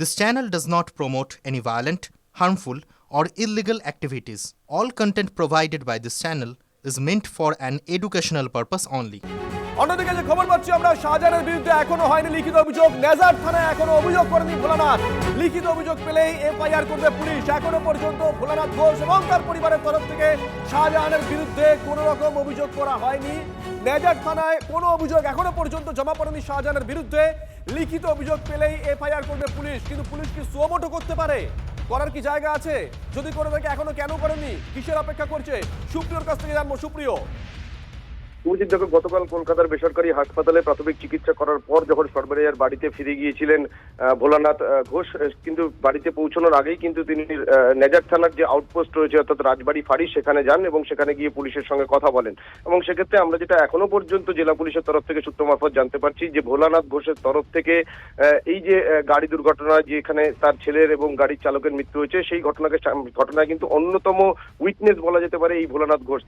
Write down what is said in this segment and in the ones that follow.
This channel does not promote any violent, harmful, or illegal activities. All content provided by this channel is meant for an educational purpose only. অন্যদিকে যে খবর পাচ্ছি আমরা, শাহজাহানের বিরুদ্ধে এখনো হয়নি লিখিত অভিযোগ। নেজার থানায় এখনো অভিযোগ করেনি ভোলানাথ। লিখিত অভিযোগ পেলেই এফআইআর করবে পুলিশ। এখনো পর্যন্ত ভোলানাথ ঘোষ এবং তার পরিবারের তরফ থেকে শাহজাহানের বিরুদ্ধে কোনো রকম অভিযোগ করা হয়নি। নেজার থানায় কোনো অভিযোগ এখনো পর্যন্ত জমা পড়েনি শাহজাহানের বিরুদ্ধে। লিখিত অভিযোগ পেলেই এফআইআর করবে পুলিশ। কিন্তু পুলিশ কি সুমোটো করতে পারে? করার কি জায়গা আছে? যদি করে থাকে এখনো কেন করেনি? কিসের অপেক্ষা করছে? সুপ্রিয়র কাছ থেকে জানবো। সুপ্রিয়, অভিজিৎ, যখন গতকাল কলকাতার বেসরকারি হাসপাতালে প্রাথমিক চিকিৎসা করার পর যখন সরবরাহের বাড়িতে ফিরে গিয়েছিলেন ভোলানাথ ঘোষ, কিন্তু বাড়িতে পৌঁছানোর আগেই কিন্তু তিনি নেজার থানার যে আউটপোস্ট রয়েছে অর্থাৎ রাজবাড়ি ফাঁড়ি সেখানে যান এবং সেখানে গিয়ে পুলিশের সঙ্গে কথা বলেন। এবং সেক্ষেত্রে আমরা যেটা এখনো পর্যন্ত জেলা পুলিশের তরফ থেকে সূত্র মারফত জানতে পারছি যে ভোলানাথ ঘোষের তরফ থেকে এই যে গাড়ি দুর্ঘটনা যেখানে তার ছেলের এবং গাড়ির চালকের মৃত্যু হয়েছে সেই ঘটনায় কিন্তু অন্যতম উইটনেস বলা যেতে পারে এই ভোলানাথ ঘোষ।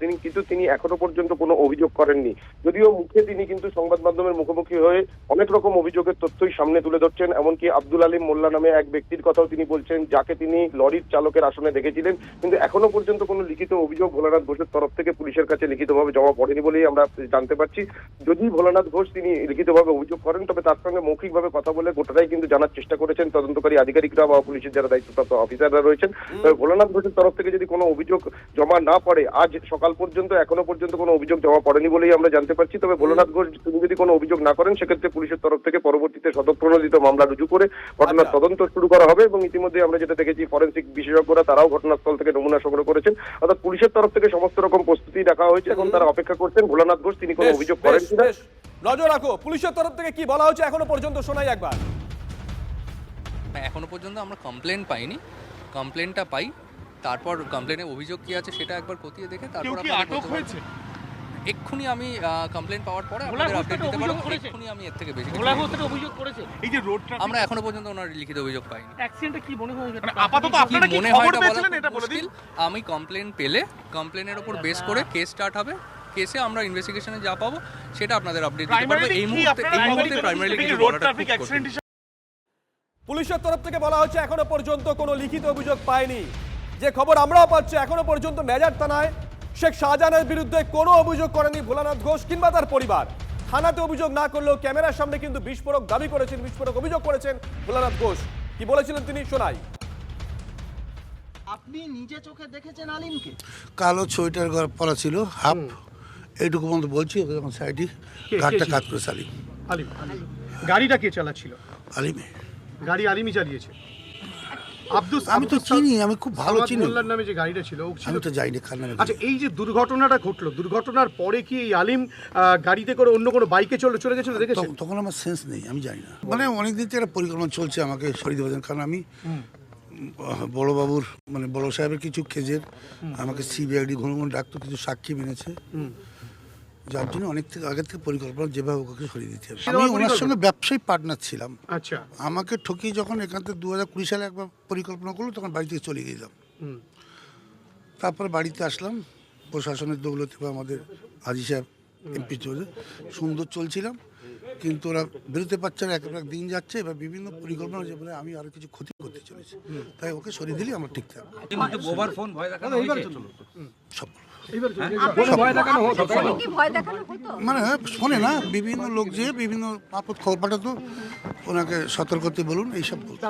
তিনি এখনো পর্যন্ত কোনো অভিযোগ করেননি, যদিও মুখে তিনি কিন্তু সংবাদ মাধ্যমের মুখোমুখি হয়ে অনেক রকম অভিযোগের তথ্যই সামনে তুলে ধরছেন। এমনকি আব্দুল আলিম মোল্লা নামে এক ব্যক্তির কথাও তিনি বলছেন যাকে তিনি লরির চালকের আসনে দেখেছিলেন। কিন্তু এখনো পর্যন্ত কোনো লিখিত অভিযোগ ভোলানাথ ঘোষের তরফ থেকে পুলিশের কাছে লিখিতভাবে জমা পড়েনি বলেই আমরা জানতে পারছি। যদি ভোলানাথ ঘোষ তিনি লিখিতভাবে অভিযোগ করেন তবে তার সঙ্গে মৌখিকভাবে কথা বলে গোটাটাই কিন্তু জানার চেষ্টা করেছেন তদন্তকারী আধিকারিকরা বা পুলিশের যারা দায়িত্বপ্রাপ্ত অফিসাররা রয়েছেন। ভোলানাথ ঘোষের তরফ থেকে যদি কোনো অভিযোগ জমা না পড়ে, আজ সকাল পর্যন্ত এখনো পর্যন্ত কোনো অভিযোগ জমা পড়েনি বলেই আমরা জানতে পারছি। তবে ভোলানাথ ঘোষ তিনি যদি কোনো অভিযোগ না করেন সেক্ষেত্রে পুলিশের তরফ থেকে পরবর্তীতে স্বতঃপ্রণোদিত মামলা রুজু করে ঘটনার তদন্ত শুরু করা হবে। এবং ইতিমধ্যে আমরা যেটা দেখেছি ফরেনসিক বিশেষজ্ঞরা তারাও ঘটনাস্থল থেকে নমুনা সংগ্রহ করেছেন। অর্থাৎ পুলিশের তরফ থেকে সমস্ত রকম প্রস্তুতি রাখা হয়েছে। এখন তারা অপেক্ষা করছেন ভোলানাথ ঘোষ তিনি কোনো অভিযোগ করেন কিনা। নজর রাখো পুলিশের তরফ থেকে কি বলা হচ্ছে এখনো পর্যন্ত, শোনাই একবার। এখনো পর্যন্ত আমরা কমপ্লেন পাইনি, কমপ্লেনটা পাই তারপর কমপ্লেনে অভিযোগ কি আছে সেটা একবার খতিয়ে দেখে তারপর আটক হয়েছে। এক্ষুনি আমি কমপ্লেন পাওয়ার পরে আপনাদের আপডেট দিতে পারবো। এক্ষুনি আমি এর থেকে বেশি অভিযোগ করেছে এই যে রোড ট্রাফিক, আমরা এখনো পর্যন্ত ওনার লিখিত অভিযোগ পাইনি। অ্যাক্সিডেন্টটা কি মনে হয়? মানে আপাতত আপনারা কি খবর পেয়েছিলেন এটা বলে দিন। আমি কমপ্লেন পেলে কমপ্লেনের উপর বেস করে কেস স্টার্ট হবে। কেসে আমরা ইনভেস্টিগেশনে যা পাবো সেটা আপনাদের আপডেট দিতে পারবো। এই মুহূর্তে প্রাইমারিলি কিছু রোড ট্রাফিক অ্যাক্সিডেন্ট। পুলিশের তরফ থেকে বলা হচ্ছে এখনো পর্যন্ত কোনো লিখিত অভিযোগ পায়নি। যে খবর আমরাও পাচ্ছি এখনো পর্যন্ত নেজার থানায় শেখ শাহজাহানের বিরুদ্ধে কোনো অভিযোগ করেনি ভোলানাথ ঘোষ কিংবা তার পরিবার। থানাতে অভিযোগ না করলেও ক্যামেরার সামনে কিন্তু বিস্ফোরক দাবি করেছেন, বিস্ফোরক অভিযোগ করেছেন ভোলানাথ ঘোষ। কি বলেছিলেন তিনি, শোনাই। আপনি নিজে চোখে দেখেছেন আলিমকে? কালো সোয়েটার পরা ছিল, হাফ এইটুকু পর্যন্ত বলছি। যখন সাইডে গাড়িটা কাজ করে আলিম। গাড়িটা কে চালাচ্ছিল? আলিমে গাড়ি আলিমই চালিয়েছে। আমি তো চিনি, আমি খুব ভালো চিনি। মোল্লার নামে যে গাড়িটা ছিল আমি তো যাইনি খান নামে। আচ্ছা, এই যে দুর্ঘটনাটা ঘটলো, দুর্ঘটনার পরে কি এই আলিম গাড়িতে করে অন্য কোনো বাইকে চলে গেছিল দেখেছেন? তখন আমার সেন্স নেই, আমি জানি না। মানে অনেকদিন থেকে একটা পরিকল্পনা চলছে আমাকে সরিয়ে দেওয়ার। কারণ আমি বড়বাবুর মানে বড় সাহেবের কিছু কেজের আমাকে সিবিআইডি ঘন ঘন ডাকতো, কিছু সাক্ষী মেনেছে, যার জন্য অনেক থেকে আগের থেকে পরিকল্পনা যেভাবে ওকে সরিয়ে দিতে হবে। আমি ওনার সঙ্গে ব্যবসায়ী পার্টনার ছিলাম। আচ্ছা, আমাকে ঠকিয়ে যখন এখান থেকে 2020 সালে একবার পরিকল্পনা করলো তখন বাড়ি থেকে চলে গেলাম। তারপরে বাড়িতে আসলাম প্রশাসনের দৌলতে বা আমাদের হাজি সাহেব এমপি চলে সুন্দর চলছিলাম, কিন্তু ওরা বেরোতে পারছে না। এক দিন যাচ্ছে, এবার বিভিন্ন পরিকল্পনা যে বলে আমি আরো কিছু ক্ষতি করতে চলেছি, তাই ওকে সরিয়ে দিলে আমার ঠিক থাকবে। সব মানে শোনে না, বিভিন্ন লোক যে বিভিন্ন আপদ খবর পাঠাতো, ওনাকে সতর্কতে বলুন এইসব বলতো।